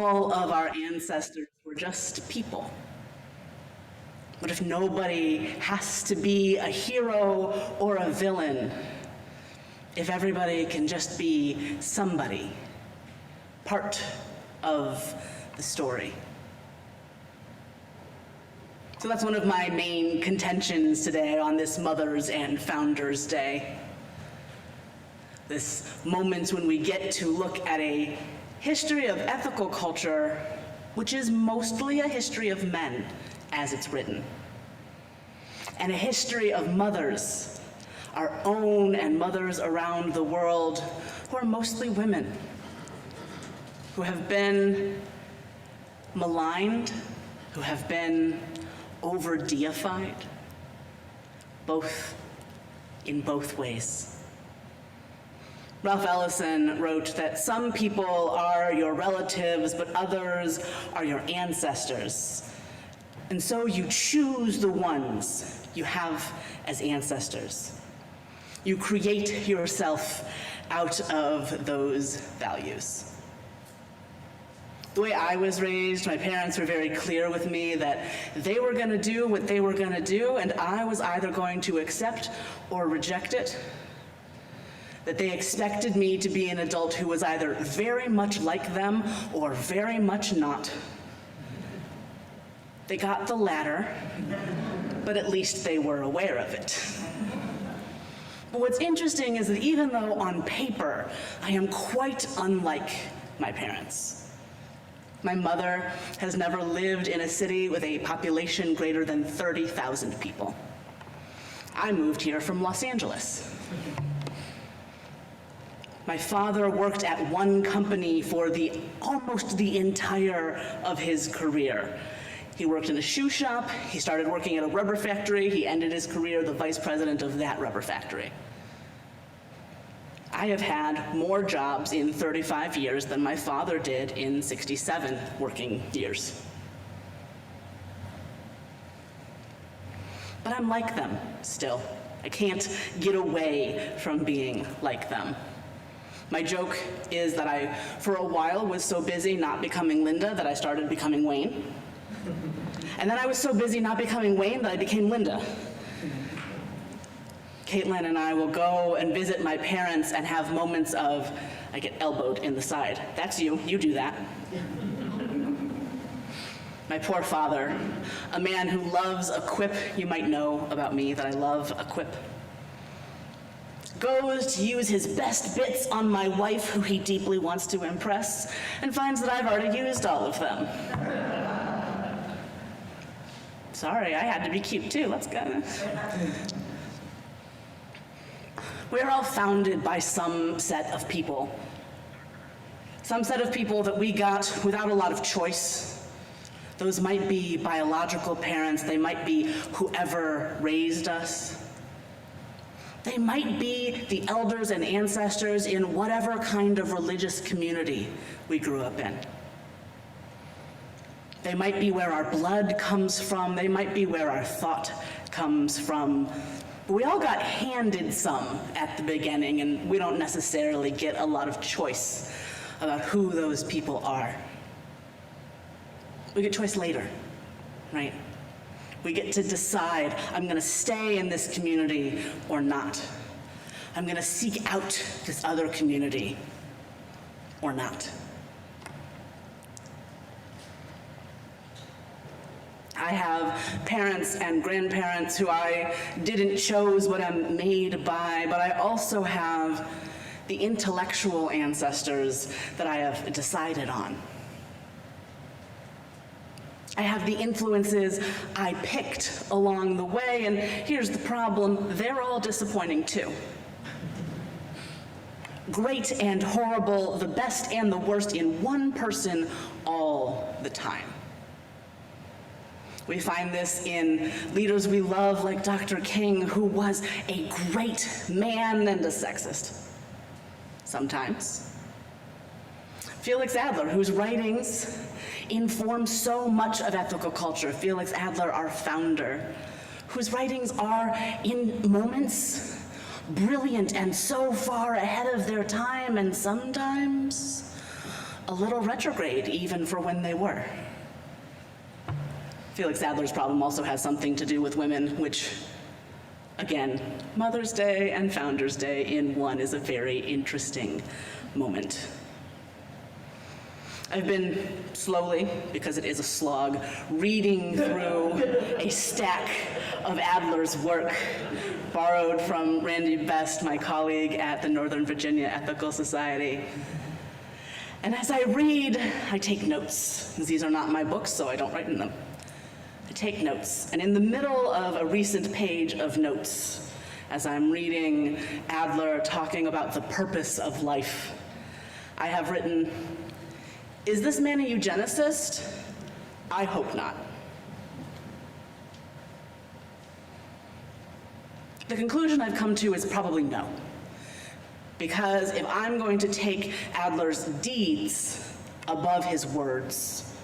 all of our ancestors were just people? What if nobody has to be a hero or a villain? If everybody can just be somebody, part of the story. So that's one of my main contentions today on this Mothers and Founders Day. This moment when we get to look at a history of ethical culture, which is mostly a history of men, as it's written, and a history of mothers, our own and mothers around the world, who are mostly women, who have been maligned, who have been over-deified, in both ways. Ralph Ellison wrote that some people are your relatives, but others are your ancestors. And so you choose the ones you have as ancestors. You create yourself out of those values. The way I was raised, my parents were very clear with me that they were going to do what they were going to do, and I was either going to accept or reject it. That they expected me to be an adult who was either very much like them or very much not. They got the latter, but at least they were aware of it. But what's interesting is that even though on paper I am quite unlike my parents, my mother has never lived in a city with a population greater than 30,000 people. I moved here from Los Angeles. My father worked at one company for almost the entire of his career. He worked in a shoe shop, he started working at a rubber factory, he ended his career the vice president of that rubber factory. I have had more jobs in 35 years than my father did in 67 working years. But I'm like them still. I can't get away from being like them. My joke is that I, for a while, was so busy not becoming Linda that I started becoming Wayne. And then I was so busy not becoming Wayne that I became Linda. Caitlin and I will go and visit my parents and have moments of, I get elbowed in the side. That's you do that. My poor father, a man who loves a quip. You might know about me that I love a quip. Goes to use his best bits on my wife, who he deeply wants to impress, and finds that I've already used all of them. Sorry, I had to be cute too, let's go. We're all founded by some set of people. Some set of people that we got without a lot of choice. Those might be biological parents, they might be whoever raised us. They might be the elders and ancestors in whatever kind of religious community we grew up in. They might be where our blood comes from, they might be where our thought comes from. But we all got handed some at the beginning, and we don't necessarily get a lot of choice about who those people are. We get choice later, right? We get to decide, I'm gonna stay in this community or not. I'm gonna seek out this other community or not. I have parents and grandparents who I didn't choose what I'm made by, but I also have the intellectual ancestors that I have decided on. I have the influences I picked along the way, and here's the problem, they're all disappointing too. Great and horrible, the best and the worst in one person all the time. We find this in leaders we love like Dr. King, who was a great man and a sexist. Sometimes. Felix Adler, whose writings inform so much of ethical culture. Felix Adler, our founder, whose writings are, in moments, brilliant and so far ahead of their time, and sometimes a little retrograde even for when they were. Felix Adler's problem also has something to do with women, which, again, Mother's Day and Founders Day in one is a very interesting moment. I've been slowly, because it is a slog, reading through a stack of Adler's work, borrowed from Randy Best, my colleague at the Northern Virginia Ethical Society. And as I read, I take notes. These are not my books, so I don't write in them. I take notes, and in the middle of a recent page of notes, as I'm reading Adler talking about the purpose of life, I have written, "Is this man a eugenicist? I hope not." The conclusion I've come to is probably no. Because if I'm going to take Adler's deeds above his words,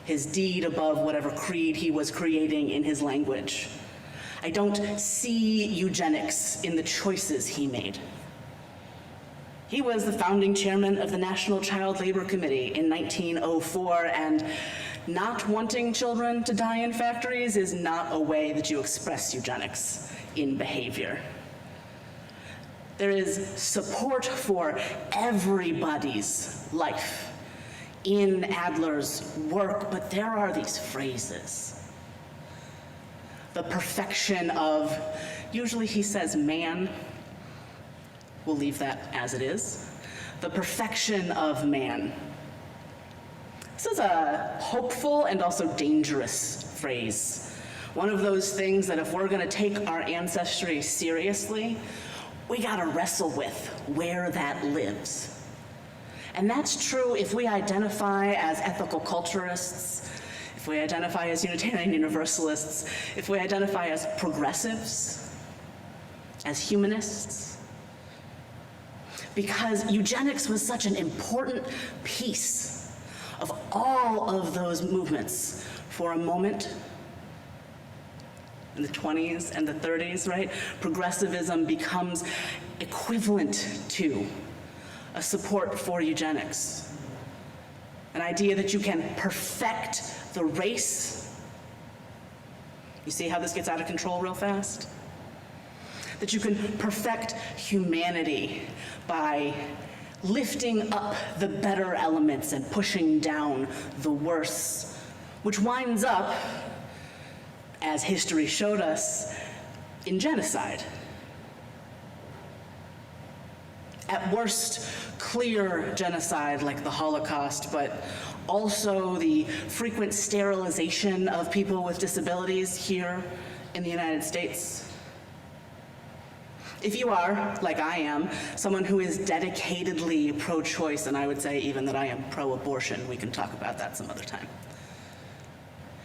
his deed above whatever creed he was creating in his language, I don't see eugenics in the choices he made. He was the founding chairman of the National Child Labor Committee in 1904, and not wanting children to die in factories is not a way that you express eugenics in behavior. There is support for everybody's life in Adler's work, but there are these phrases. The perfection of, usually he says man, we'll leave that as it is. The perfection of man. This is a hopeful and also dangerous phrase. One of those things that if we're going to take our ancestry seriously, we got to wrestle with where that lives. And that's true if we identify as ethical culturists, if we identify as Unitarian Universalists, if we identify as progressives, as humanists. Because eugenics was such an important piece of all of those movements for a moment. In the 20s and the 30s, right? Progressivism becomes equivalent to a support for eugenics. An idea that you can perfect the race. You see how this gets out of control real fast? That you can perfect humanity by lifting up the better elements and pushing down the worse, which winds up, as history showed us, in genocide. At worst, clear genocide like the Holocaust, but also the frequent sterilization of people with disabilities here in the United States. If you are, like I am, someone who is dedicatedly pro-choice, and I would say even that I am pro-abortion, we can talk about that some other time.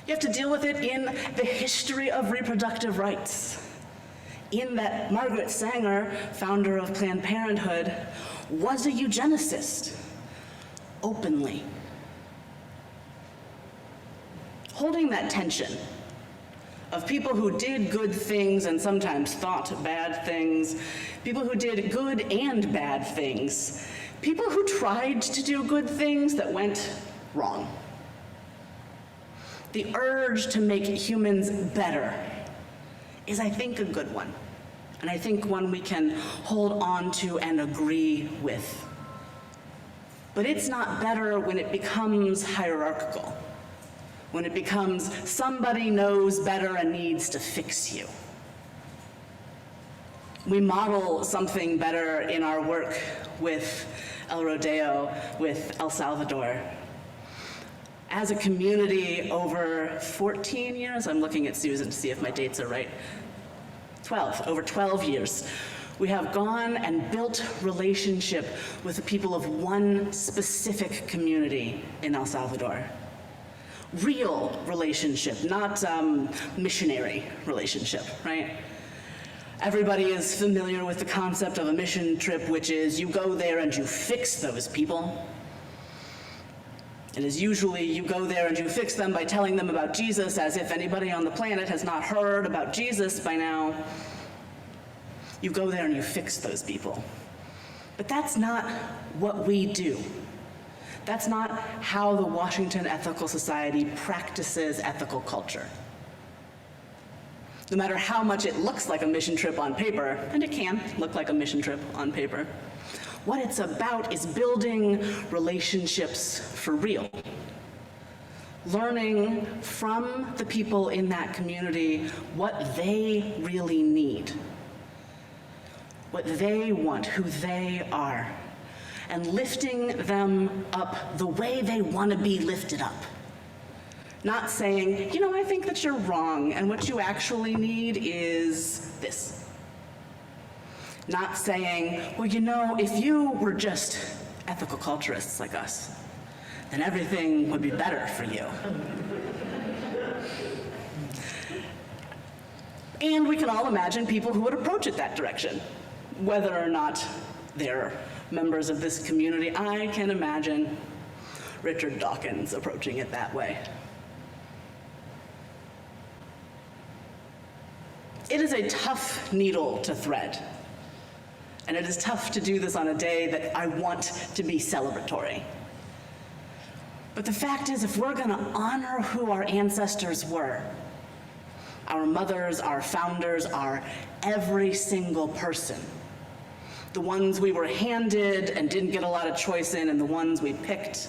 You have to deal with it in the history of reproductive rights. In that Margaret Sanger, founder of Planned Parenthood, was a eugenicist, openly. Holding that tension of people who did good things and sometimes thought bad things, people who did good and bad things, people who tried to do good things that went wrong. The urge to make humans better is, I think, a good one, and I think one we can hold on to and agree with. But it's not better when it becomes hierarchical, when it becomes somebody knows better and needs to fix you. We model something better in our work with El Rodeo, with El Salvador. As a community over 14 years, I'm looking at Susan to see if my dates are right, over 12 years, we have gone and built relationship with the people of one specific community in El Salvador. Real relationship, not missionary relationship, right? Everybody is familiar with the concept of a mission trip, which is you go there and you fix those people. It is usually you go there and you fix them by telling them about Jesus, as if anybody on the planet has not heard about Jesus by now. You go there and you fix those people. But that's not what we do. That's not how the Washington Ethical Society practices ethical culture. No matter how much it looks like a mission trip on paper, and it can look like a mission trip on paper, what it's about is building relationships for real. Learning from the people in that community what they really need, what they want, who they are, and lifting them up the way they want to be lifted up. Not saying, you know, I think that you're wrong, and what you actually need is this. Not saying, well, you know, if you were just ethical culturists like us, then everything would be better for you. And we can all imagine people who would approach it that direction, whether or not they're members of this community. I can imagine Richard Dawkins approaching it that way. It is a tough needle to thread, and it is tough to do this on a day that I want to be celebratory. But the fact is, if we're going to honor who our ancestors were, our mothers, our founders, our every single person, the ones we were handed and didn't get a lot of choice in, and the ones we picked,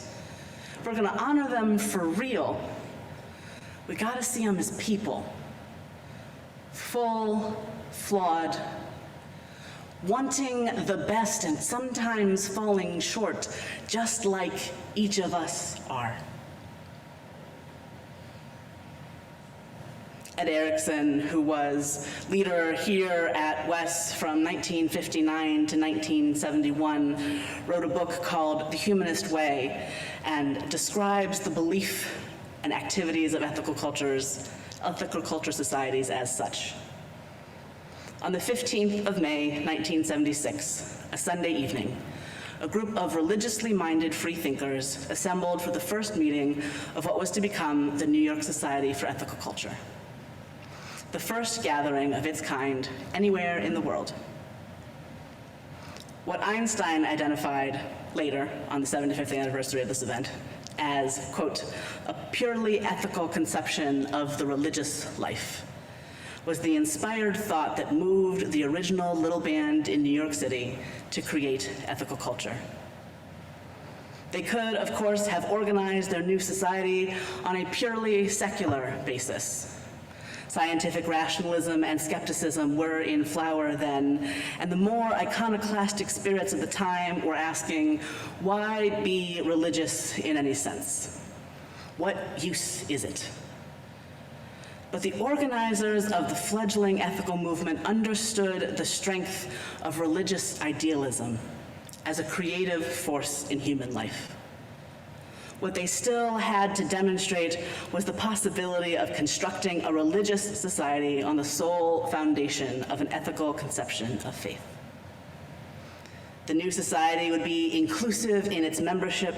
if we're going to honor them for real, we got to see them as people. Full, flawed, wanting the best and sometimes falling short, just like each of us are. Ed Erickson, who was leader here at Wes from 1959 to 1971, wrote a book called The Humanist Way and describes the belief and activities of ethical culture societies as such. On the 15th of May, 1976, a Sunday evening, a group of religiously minded freethinkers assembled for the first meeting of what was to become the New York Society for Ethical Culture, the first gathering of its kind anywhere in the world. What Einstein identified later on the 75th anniversary of this event as, quote, a purely ethical conception of the religious life, was the inspired thought that moved the original little band in New York City to create ethical culture. They could, of course, have organized their new society on a purely secular basis. Scientific rationalism and skepticism were in flower then, and the more iconoclastic spirits of the time were asking, why be religious in any sense? What use is it? But the organizers of the fledgling ethical movement understood the strength of religious idealism as a creative force in human life. What they still had to demonstrate was the possibility of constructing a religious society on the sole foundation of an ethical conception of faith. The new society would be inclusive in its membership.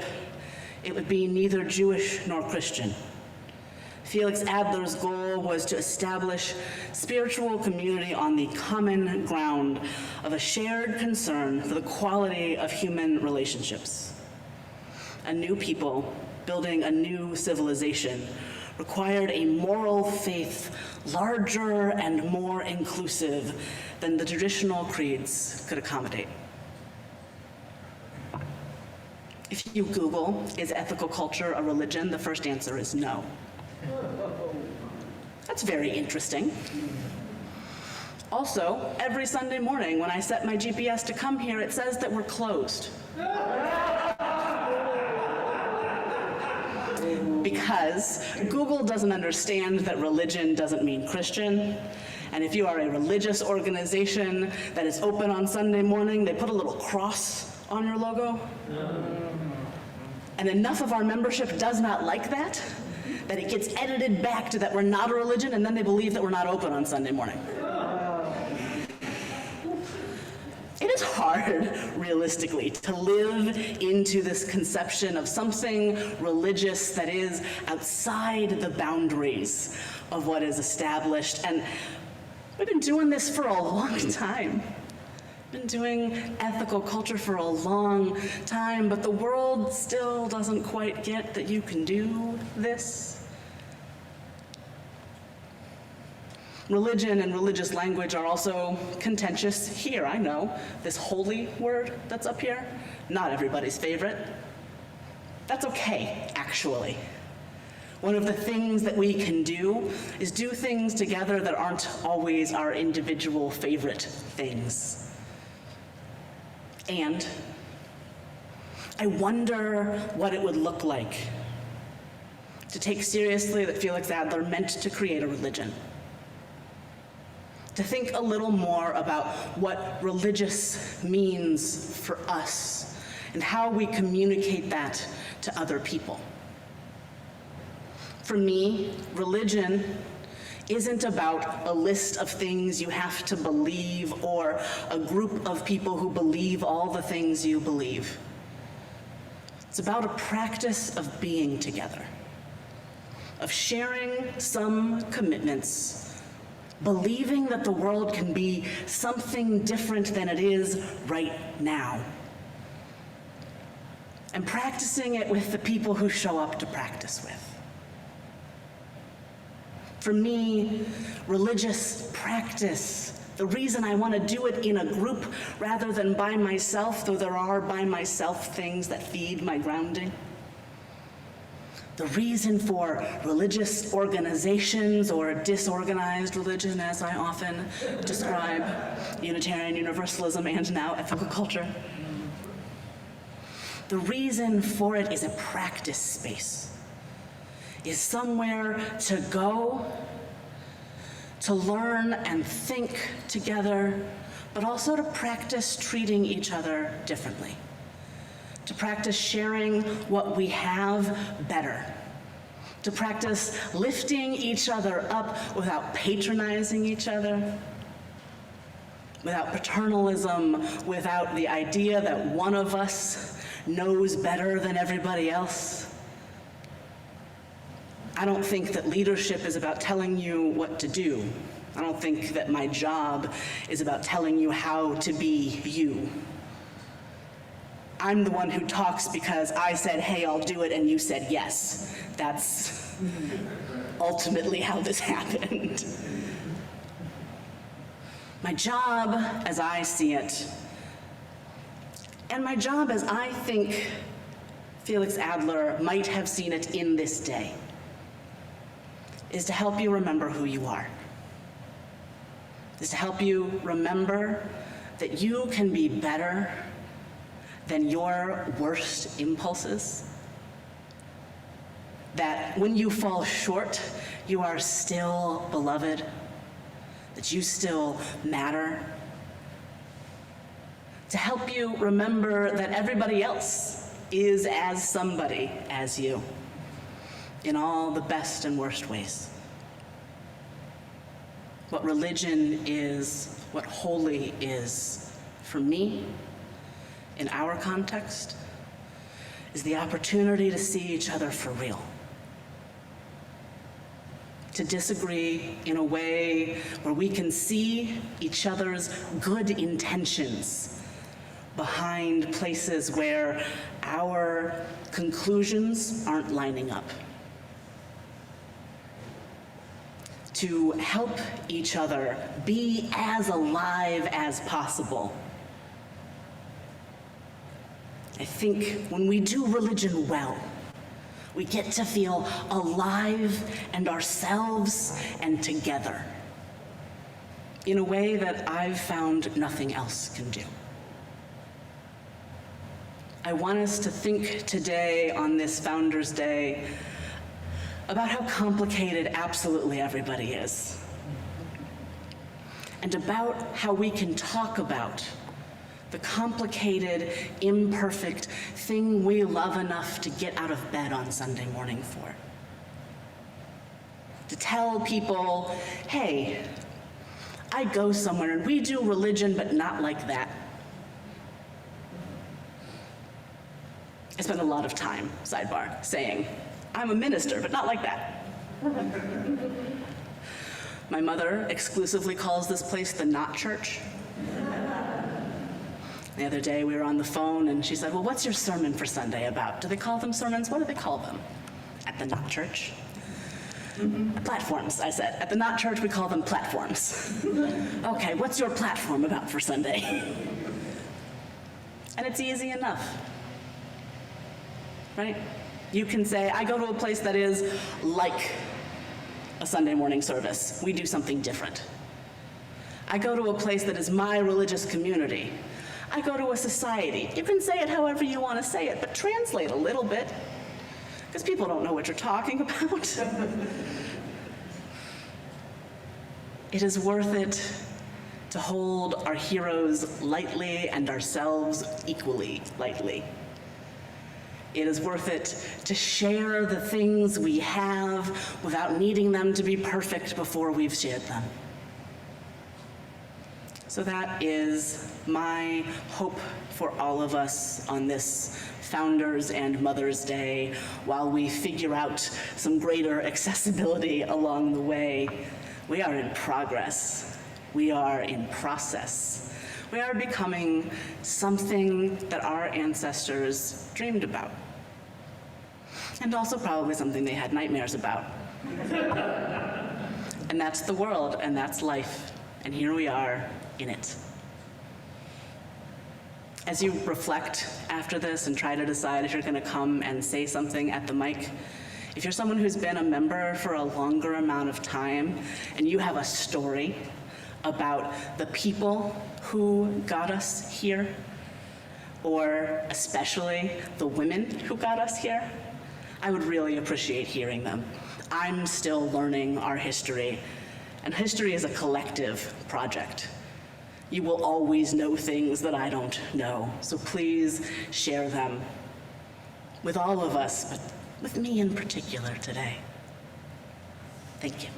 It would be neither Jewish nor Christian. Felix Adler's goal was to establish spiritual community on the common ground of a shared concern for the quality of human relationships. A new people building a new civilization required a moral faith larger and more inclusive than the traditional creeds could accommodate. If you Google, is ethical culture a religion? The first answer is no. That's very interesting. Also, every Sunday morning when I set my GPS to come here, it says that we're closed. Because Google doesn't understand that religion doesn't mean Christian. And if you are a religious organization that is open on Sunday morning, they put a little cross on your logo. And enough of our membership does not like that it gets edited back to that we're not a religion, and then they believe that we're not open on Sunday morning. It is hard, realistically, to live into this conception of something religious that is outside the boundaries of what is established. And we've been doing this for a long time. Been doing ethical culture for a long time, but the world still doesn't quite get that you can do this. Religion and religious language are also contentious here, I know. This holy word that's up here, not everybody's favorite. That's okay, actually. One of the things that we can do is do things together that aren't always our individual favorite things. And I wonder what it would look like to take seriously that Felix Adler meant to create a religion. To think a little more about what religious means for us and how we communicate that to other people. For me, religion isn't about a list of things you have to believe or a group of people who believe all the things you believe. It's about a practice of being together, of sharing some commitments, believing that the world can be something different than it is right now, and practicing it with the people who show up to practice with. For me, religious practice, the reason I want to do it in a group rather than by myself, though there are by myself things that feed my grounding. The reason for religious organizations, or disorganized religion, as I often describe Unitarian Universalism and now ethical culture. The reason for it is a practice space. Is somewhere to go, to learn and think together, but also to practice treating each other differently, to practice sharing what we have better, to practice lifting each other up without patronizing each other, without paternalism, without the idea that one of us knows better than everybody else. I don't think that leadership is about telling you what to do. I don't think that my job is about telling you how to be you. I'm the one who talks because I said, hey, I'll do it, and you said yes. That's ultimately how this happened. My job, as I see it, and my job as I think Felix Adler might have seen it in this day, is to help you remember who you are. Is to help you remember that you can be better than your worst impulses. That when you fall short, you are still beloved, that you still matter. To help you remember that everybody else is as somebody as you, in all the best and worst ways. What religion is, what holy is, for me, in our context, is the opportunity to see each other for real. To disagree in a way where we can see each other's good intentions behind places where our conclusions aren't lining up. To help each other be as alive as possible. I think when we do religion well, we get to feel alive and ourselves and together in a way that I've found nothing else can do. I want us to think today on this Founders Day about how complicated absolutely everybody is, and about how we can talk about the complicated, imperfect thing we love enough to get out of bed on Sunday morning for. To tell people, hey, I go somewhere and we do religion, but not like that. I spend a lot of time, sidebar, saying, I'm a minister, but not like that. My mother exclusively calls this place the Not Church. The other day we were on the phone and she said, well, what's your sermon for Sunday about? Do they call them sermons? What do they call them? At the Knot Church? Platforms, I said. At the Knot Church, we call them platforms. Okay, what's your platform about for Sunday? And it's easy enough, right? You can say, I go to a place that is like a Sunday morning service. We do something different. I go to a place that is my religious community. I go to a society. You can say it however you want to say it, but translate a little bit, because people don't know what you're talking about. It is worth it to hold our heroes lightly and ourselves equally lightly. It is worth it to share the things we have without needing them to be perfect before we've shared them. So that is my hope for all of us on this Founders and Mother's Day, while we figure out some greater accessibility along the way. We are in progress. We are in process. We are becoming something that our ancestors dreamed about. And also probably something they had nightmares about. And that's the world, and that's life. And here we are in it. As you reflect after this and try to decide if you're going to come and say something at the mic, if you're someone who's been a member for a longer amount of time and you have a story about the people who got us here, or especially the women who got us here, I would really appreciate hearing them. I'm still learning our history, and history is a collective project. You will always know things that I don't know, so please share them with all of us, but with me in particular today. Thank you.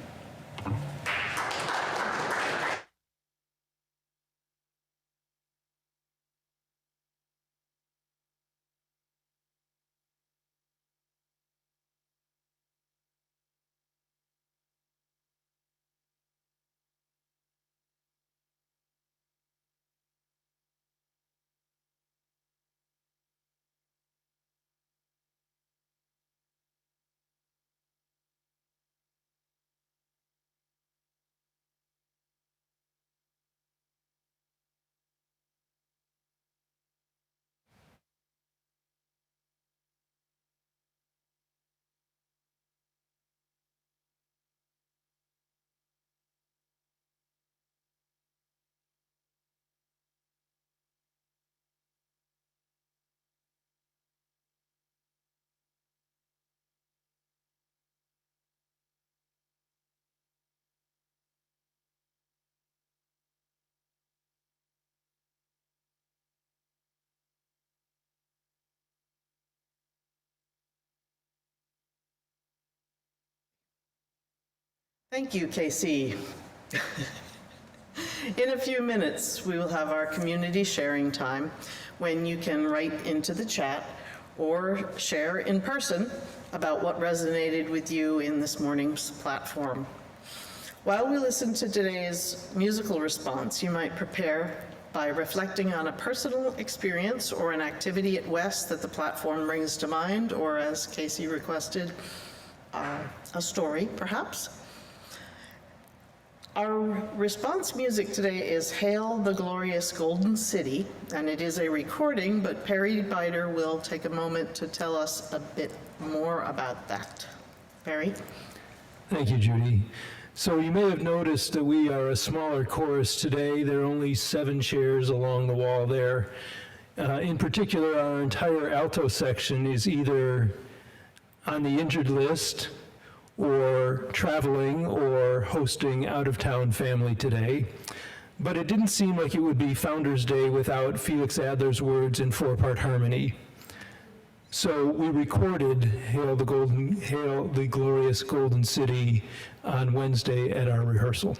Thank you, Casey. In a few minutes, we will have our community sharing time when you can write into the chat or share in person about what resonated with you in this morning's platform. While we listen to today's musical response, you might prepare by reflecting on a personal experience or an activity at West that the platform brings to mind, or as Casey requested, a story, perhaps. Our response music today is Hail the Glorious Golden City, and it is a recording, but Perry Bider will take a moment to tell us a bit more about that. Perry? Thank you, Judy. So you may have noticed that we are a smaller chorus today. There are only 7 chairs along the wall there. In particular, our entire alto section is either on the injured list or traveling or hosting out-of-town family today. But it didn't seem like it would be Founders Day without Felix Adler's words in 4-part harmony. So we recorded Hail the Glorious Golden City on Wednesday at our rehearsal.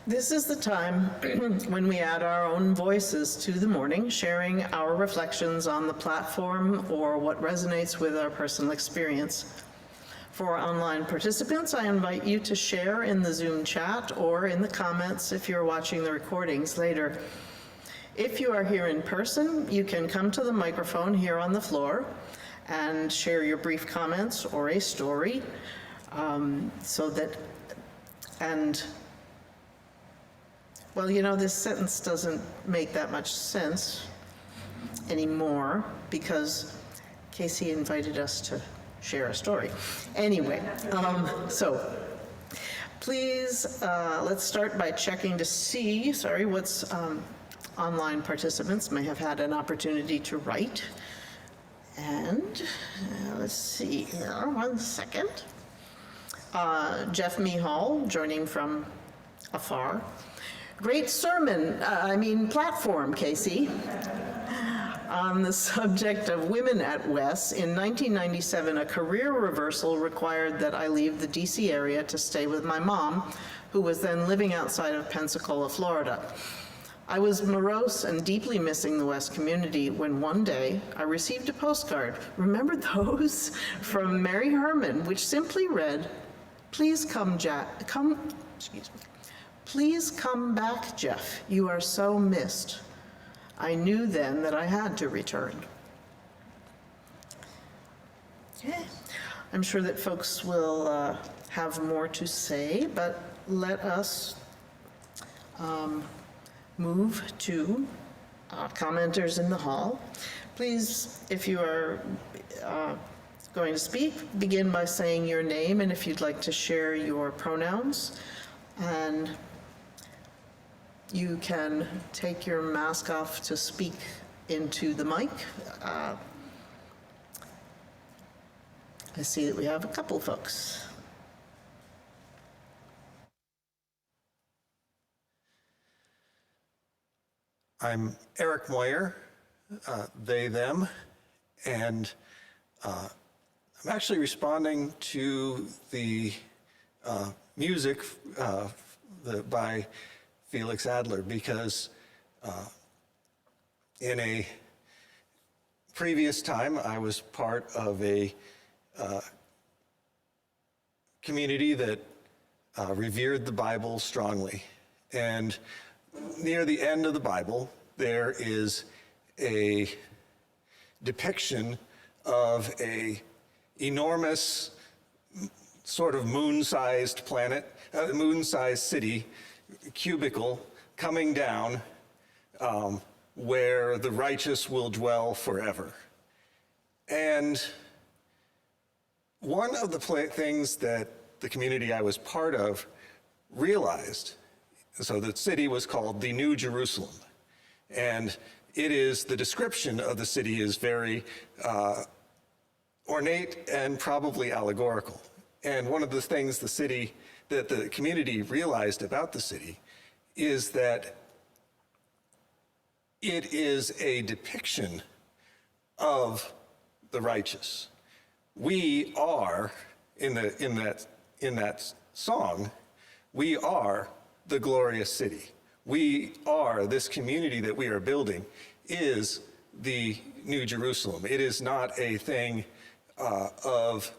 This is the time when we add our own voices to the morning, sharing our reflections on the platform or what resonates with our personal experience. For online participants, I invite you to share in the Zoom chat or in the comments if you're watching the recordings later. If you are here in person, you can come to the microphone here on the floor and share your brief comments or a story well, you know, this sentence doesn't make that much sense anymore because Casey invited us to share a story. Anyway, so please, let's start by checking to see, what's online participants may have had an opportunity to write. And let's see here, 1 second. Jeff Mehall, joining from afar. Great sermon, platform, Casey, on the subject of women at WES. In 1997, a career reversal required that I leave the DC area to stay with my mom, who was then living outside of Pensacola, Florida. I was morose and deeply missing the WES community when one day I received a postcard, remember those? From Mary Herman, which simply read, Please come back, Jeff. You are so missed. I knew then that I had to return. Okay. I'm sure that folks will have more to say, but let us move to commenters in the hall. Please, if you are going to speak, begin by saying your name and if you'd like to share your pronouns. And you can take your mask off to speak into the mic. I see that we have a couple folks. I'm Eric Moyer, they, them, and I'm actually responding to the music by Felix Adler because in a previous time I was part of a community that revered the Bible strongly, and near the end of the Bible there is a depiction of a enormous sort of moon-sized planet, moon-sized city, cubicle, coming down where the righteous will dwell forever. And one of the things that the community I was part of realized, so the city was called the New Jerusalem, and it is, the description of the city is very ornate and probably allegorical. And one of the things that the community realized about the city is that it is a depiction of the righteous. We are, in that song, we are the glorious city. We are, this community that we are building is the New Jerusalem. It is not a thing of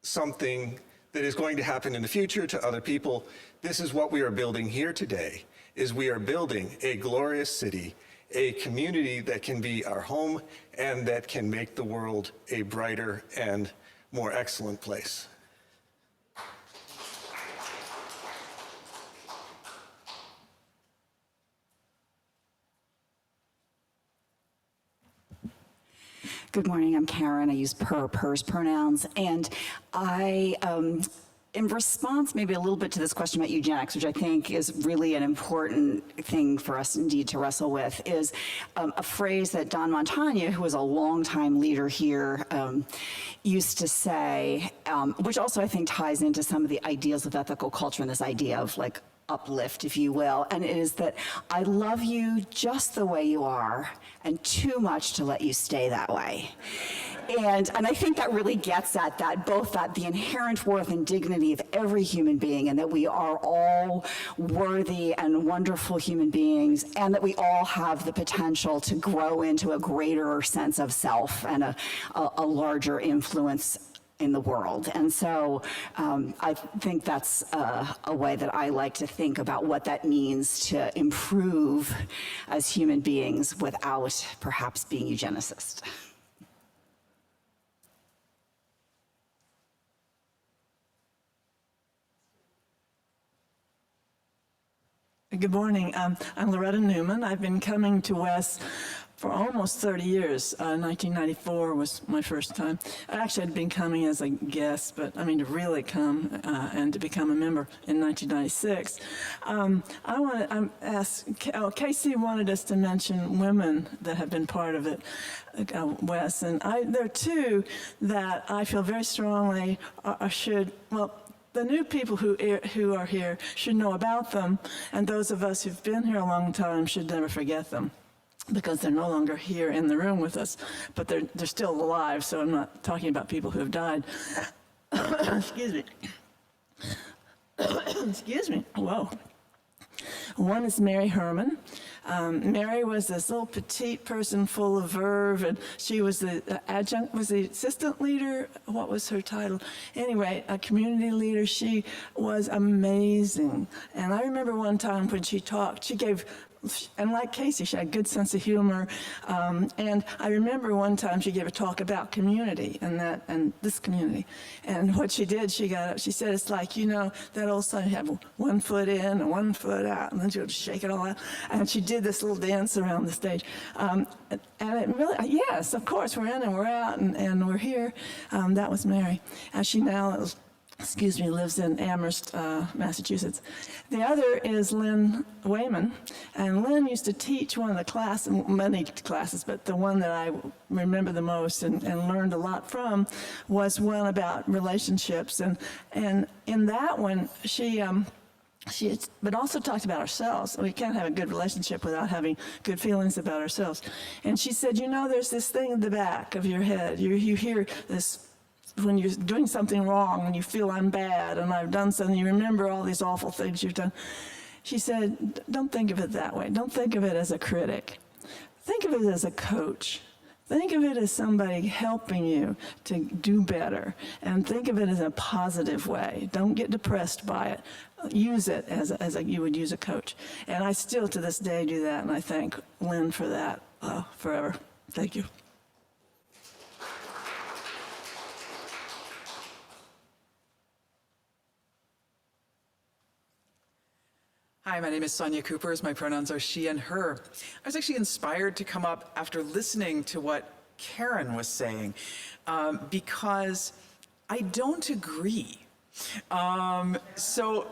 something that is going to happen in the future to other people. This is what we are building here today, is we are building a glorious city, a community that can be our home and that can make the world a brighter and more excellent place. Good morning, I'm Karen. I use hers pronouns. And in response maybe a little bit to this question about eugenics, which I think is really an important thing for us indeed to wrestle with, is a phrase that Don Montagna, who was a longtime leader here, used to say, which also I think ties into some of the ideals of ethical culture and this idea of like uplift, if you will, and it is that I love you just the way you are and too much to let you stay that way. And I think that really gets at that, both that the inherent worth and dignity of every human being, and that we are all worthy and wonderful human beings, and that we all have the potential to grow into a greater sense of self and a larger influence in the world. And so I think that's a way that I like to think about what that means to improve as human beings without perhaps being eugenicist. Good morning. I'm Loretta Newman. I've been coming to Wes for almost 30 years. 1994 was my first time. Actually, I'd been coming as a guest, but I mean to really come and to become a member in 1996. I want to ask, Casey wanted us to mention women that have been part of it, Wes, and there are two that I feel very strongly should, well, the new people who are here should know about them, and those of us who've been here a long time should never forget them, because they're no longer here in the room with us, but they're still alive, so I'm not talking about people who have died. Excuse me. Excuse me. Whoa. One is Mary Herman. Mary was this little petite person full of verve, and she was the adjunct, was the assistant leader. What was her title? Anyway, a community leader. She was amazing. And I remember one time when she talked, she gave, and like Casey, she had a good sense of humor. And I remember one time she gave a talk about community and this community. And what she did, she got up, she said, it's like, you know, that old song, you have 1 foot in and 1 foot out, and then she would shake it all out. And she did this little dance around the stage. And it really, yes, of course, we're in and we're out and we're here. That was Mary. And she now lives in Amherst, Massachusetts. The other is Lynn Wayman, and Lynn used to teach one of the classes, many classes, but the one that I remember the most and learned a lot from was one about relationships, and in that one, she but also talked about ourselves. We can't have a good relationship without having good feelings about ourselves. And she said, you know, there's this thing in the back of your head. You hear this when you're doing something wrong and you feel I'm bad and I've done something, you remember all these awful things you've done. She said, don't think of it that way. Don't think of it as a critic. Think of it as a coach. Think of it as somebody helping you to do better, and think of it as a positive way. Don't get depressed by it. Use it as you would use a coach. And I still to this day do that, and I thank Lynn for that forever. Thank you. Hi, my name is Sonia Coopers. My pronouns are she and her. I was actually inspired to come up after listening to what Karen was saying, because I don't agree. So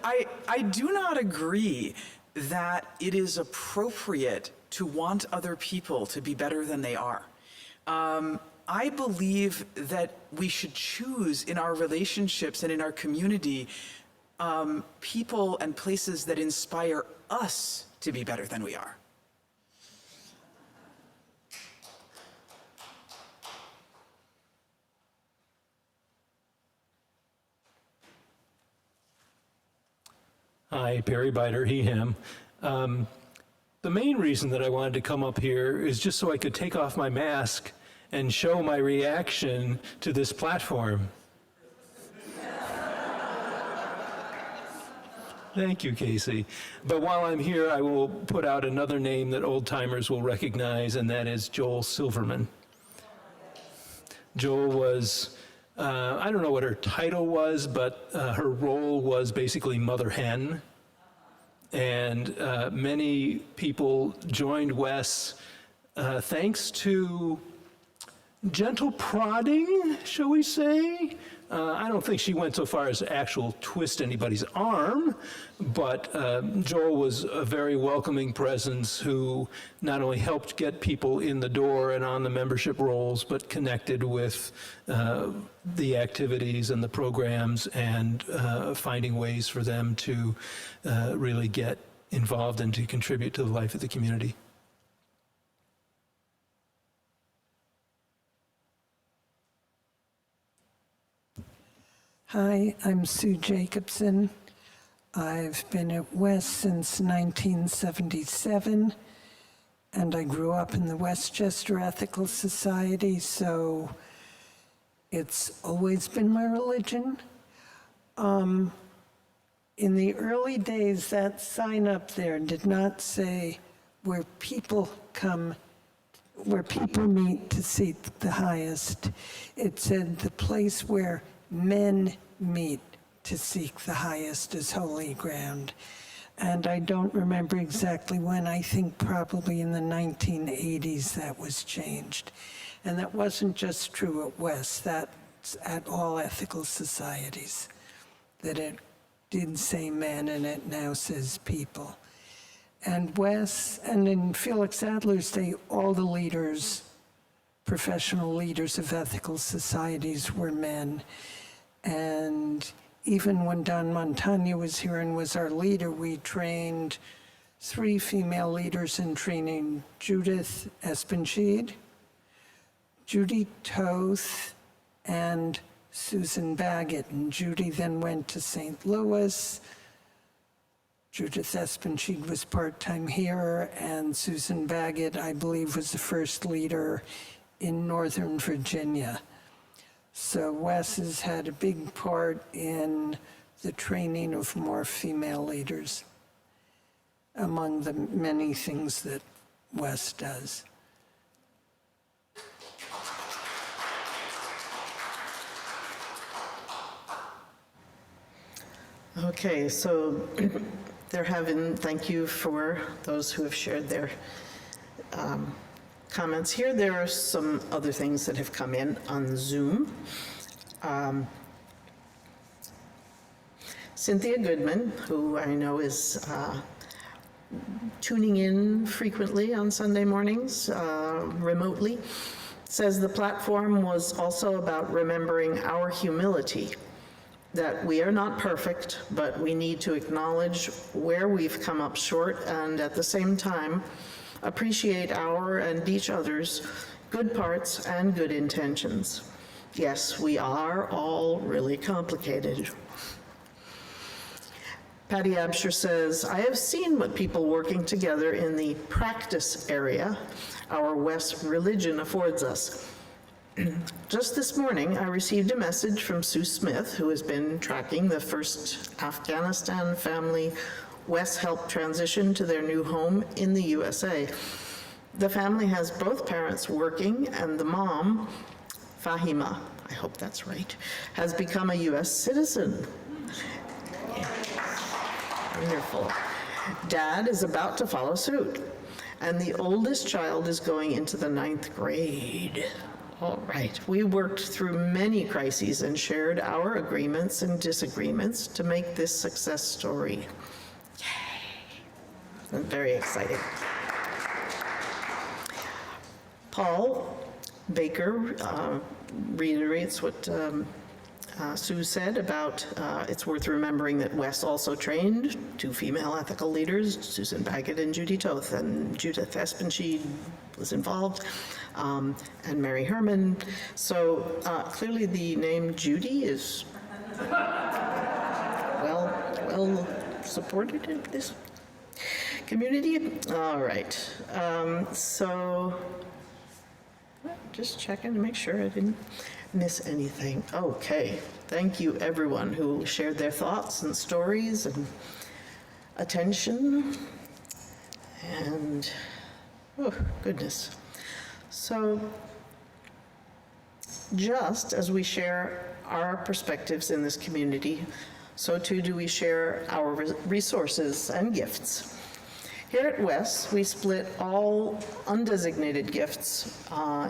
I do not agree that it is appropriate to want other people to be better than they are. I believe that we should choose in our relationships and in our community people and places that inspire us to be better than we are. Hi, Perry Biter, he, him. The main reason that I wanted to come up here is just so I could take off my mask and show my reaction to this platform. Thank you, Casey. But while I'm here, I will put out another name that old-timers will recognize, and that is Joel Silverman. Joel was, I don't know what her title was, but her role was basically mother hen. And many people joined Wes thanks to gentle prodding, shall we say? I don't think she went so far as to actual twist anybody's arm, but Joel was a very welcoming presence who not only helped get people in the door and on the membership rolls, but connected with the activities and the programs and finding ways for them to really get involved and to contribute to the life of the community. Hi, I'm Sue Jacobson. I've been at West since 1977, and I grew up in the Westchester Ethical Society, so it's always been my religion. In the early days, that sign up there did not say where people meet to seek the highest. It said the place where men meet to seek the highest is holy ground. And I don't remember exactly when. I think probably in the 1980s that was changed. And that wasn't just true at West, that's at all ethical societies, that it did say men and it now says people. And West, and in Felix Adler's day, all the leaders, professional leaders of ethical societies were men. And even when Don Montagna was here and was our leader, we trained 3 female leaders in training: Judith Espenshede, Judy Toth, and Susan Baggett. And Judy then went to St. Louis. Judith Espenshede was part-time here, and Susan Baggett, I believe, was the first leader in Northern Virginia. So Wes has had a big part in the training of more female leaders, among the many things that Wes does. Okay, so thank you for those who have shared their comments here. There are some other things that have come in on Zoom. Cynthia Goodman, who I know is tuning in frequently on Sunday mornings remotely, says the platform was also about remembering our humility, that we are not perfect, but we need to acknowledge where we've come up short and at the same time appreciate our and each other's good parts and good intentions. Yes, we are all really complicated. Patty Absher says, I have seen what people working together in the practice area our West religion affords us. Just this morning, I received a message from Sue Smith, who has been tracking the first Afghanistan family Wes helped transition to their new home in the USA. The family has both parents working, and the mom, Fahima, I hope that's right, has become a US citizen. Wonderful. Dad is about to follow suit, and the oldest child is going into the 9th grade. All right, we worked through many crises and shared our agreements and disagreements to make this success story. Yay! Very exciting. Paul Baker reiterates what Sue said about it's worth remembering that Wes also trained 2 female ethical leaders, Susan Baggett and Judy Toth, and Judith Espenshede was involved, and Mary Herman. So clearly the name Judy is well supported in this community. All right, so just checking to make sure I didn't miss anything. Okay, thank you everyone who shared their thoughts and stories and attention. And, oh goodness. So, just as we share our perspectives in this community, so too do we share our resources and gifts. Here at Wes, we split all undesignated gifts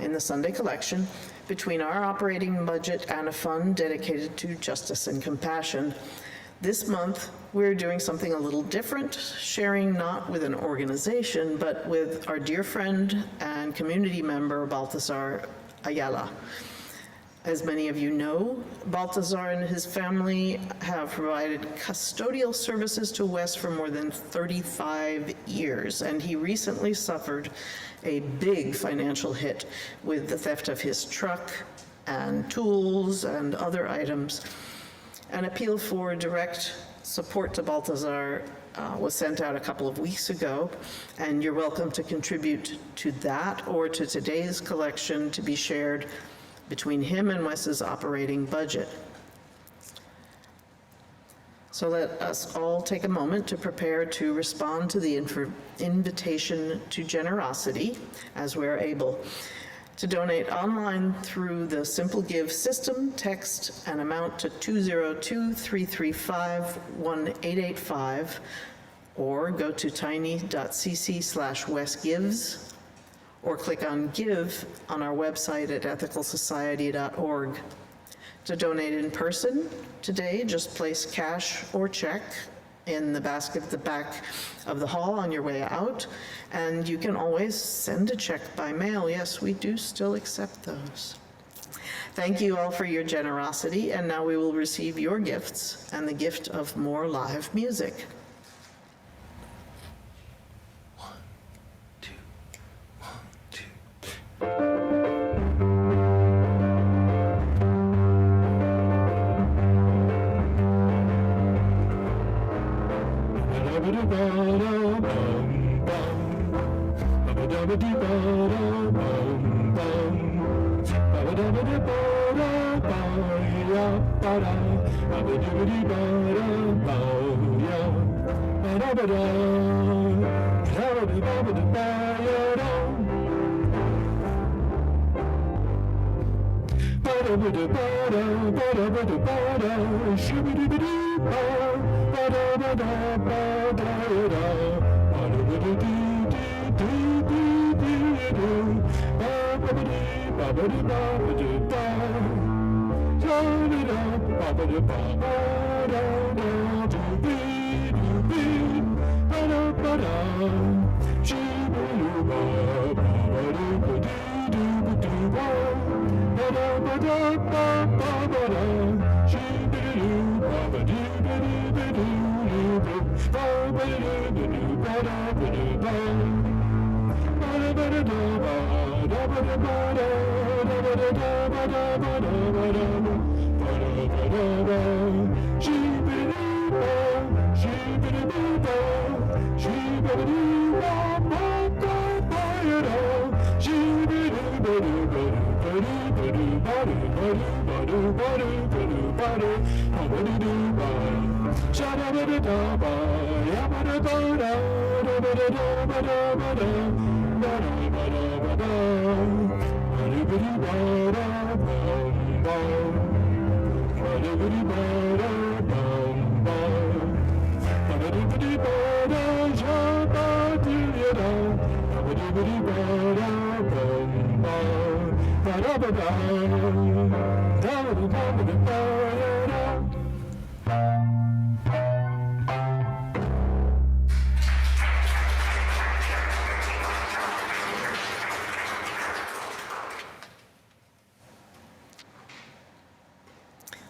in the Sunday collection between our operating budget and a fund dedicated to justice and compassion. This month, we're doing something a little different, sharing not with an organization, but with our dear friend and community member, Balthazar Ayala. As many of you know, Balthazar and his family have provided custodial services to Wes for more than 35 years, and he recently suffered a big financial hit with the theft of his truck and tools and other items. An appeal for direct support to Balthazar was sent out a couple of weeks ago, and you're welcome to contribute to that or to today's collection to be shared between him and Wes's operating budget. So let us all take a moment to prepare to respond to the invitation to generosity as we're able. To donate online through the Simple Give system, text an amount to 202-335-1885 or go to tiny.cc/wesgives or click on Give on our website at ethicalsociety.org. To donate in person today, just place cash or check in the basket at the back of the hall on your way out, and you can always send a check by mail. Yes, we do still accept those. Thank you all for your generosity, and now we will receive your gifts and the gift of more live music.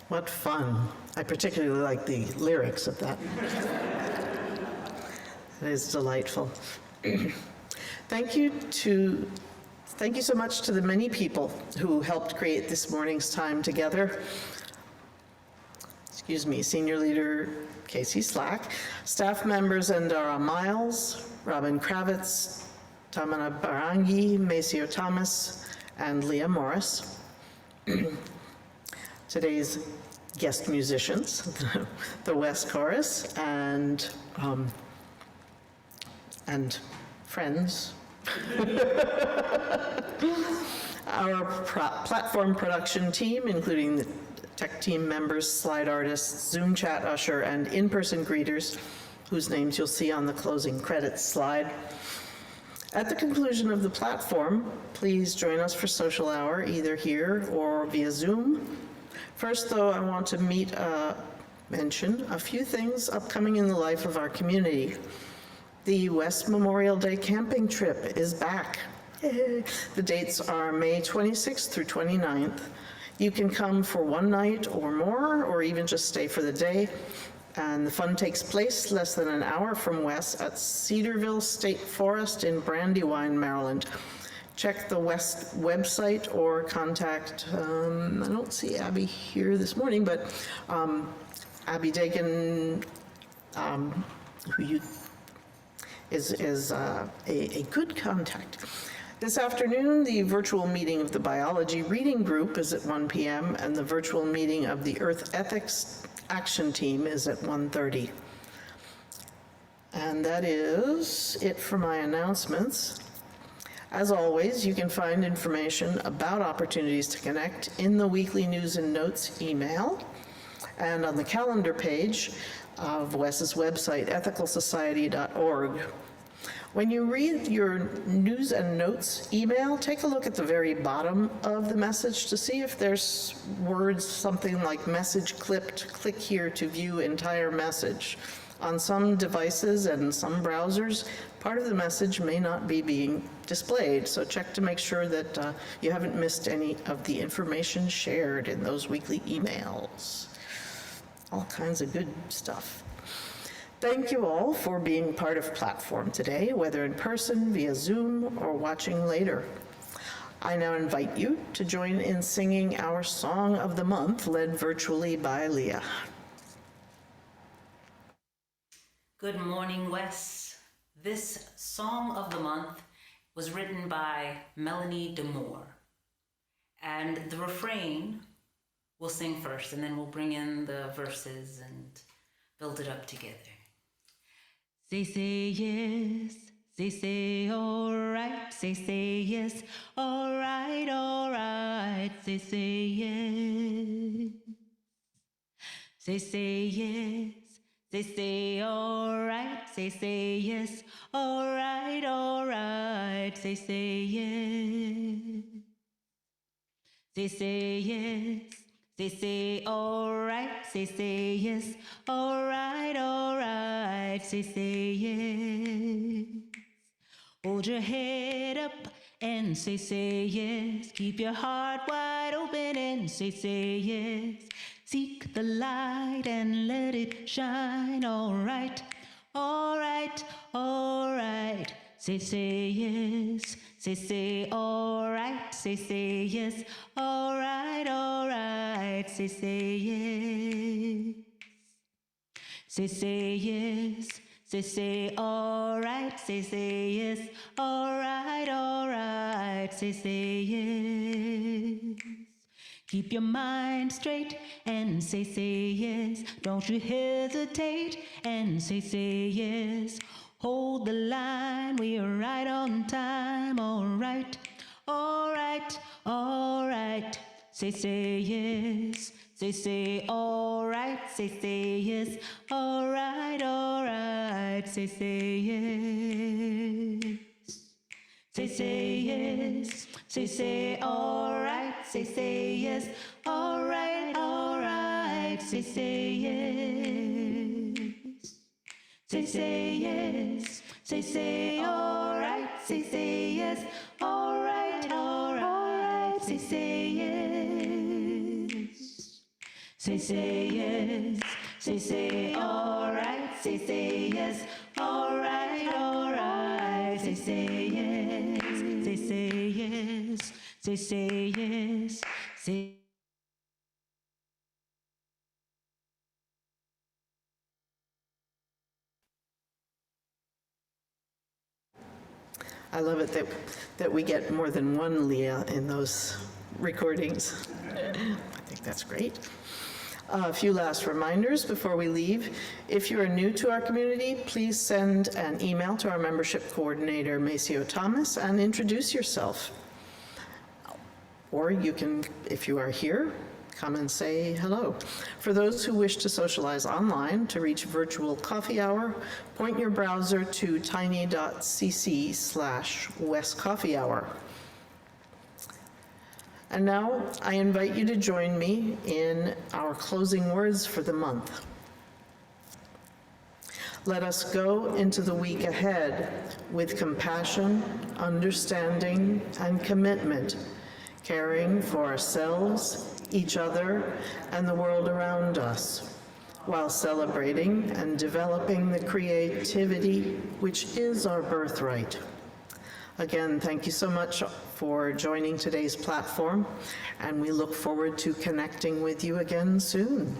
What fun. I particularly like the lyrics of that. It is delightful. Thank you so much to the many people who helped create this morning's time together. Excuse me, Senior Leader Casey Slack, staff members Endara Miles, Robin Kravitz, Tamana Barangi, Maceo Thomas, and Leah Morris. Today's guest musicians, the West Chorus, and friends. Our platform production team, including the tech team members, slide artists, Zoom chat usher, and in-person greeters, whose names you'll see on the closing credits slide. At the conclusion of the platform, please join us for social hour, either here or via Zoom. First, though, I want to mention a few things upcoming in the life of our community. The West Memorial Day camping trip is back. Yay. The dates are May 26th through 29th. You can come for one night or more, or even just stay for the day. And the fun takes place less than an hour from West at Cedarville State Forest in Brandywine, Maryland. Check the West website or contact, I don't see Abby here this morning, but Abby Dakin, who is a good contact. This afternoon, the virtual meeting of the Biology Reading Group is at 1 p.m., and the virtual meeting of the Earth Ethics Action Team is at 1:30. And that is it for my announcements. As always, you can find information about opportunities to connect in the weekly news and notes email and on the calendar page of WES's website, ethicalsociety.org. When you read your news and notes email, take a look at the very bottom of the message to see if there's words, something like message clipped, click here to view entire message. On some devices and some browsers, part of the message may not be being displayed, so check to make sure that you haven't missed any of the information shared in those weekly emails. All kinds of good stuff. Thank you all for being part of Platform today, whether in person, via Zoom, or watching later. I now invite you to join in singing our Song of the Month, led virtually by Leah. Good morning, Wes. This Song of the Month was written by Melanie Demore. And the refrain we'll sing first, and then we'll bring in the verses and build it up together. Say yes, say all right, say yes, all right, say yes. Say yes, say all right, say yes, all right, say yes. Say yes, say all right, say yes, all right, say yes. Hold your head up and say yes. Keep your heart wide open and say yes. Seek the light and let it shine. All right, all right, all right. Say yes. Say all right. Say yes. All right. Say yes. Say yes. Say all right. Say yes. All right. Say yes. Keep your mind straight and say yes. Don't you hesitate and say yes. Hold the line, we're right on time. All right, all right, all right. Say yes. Say all right. Say yes. All right. Say yes. Say yes. Say all right. Say yes. All right. Say yes. Say yes. Say all right. Say yes. All right. Say yes. Say yes. Say all right. Say yes. All right. Say yes. Say yes. Say yes. Say. I love it that we get more than one Leah in those recordings. I think that's great. A few last reminders before we leave. If you are new to our community, please send an email to our membership coordinator, Maceo Thomas, and introduce yourself. Or you can, if you are here, come and say hello. For those who wish to socialize online, to reach virtual coffee hour, point your browser to tiny.cc/westcoffeehour. And now I invite you to join me in our closing words for the month. Let us go into the week ahead with compassion, understanding, and commitment, caring for ourselves, each other, and the world around us, while celebrating and developing the creativity which is our birthright. Again, thank you so much for joining today's platform, and we look forward to connecting with you again soon.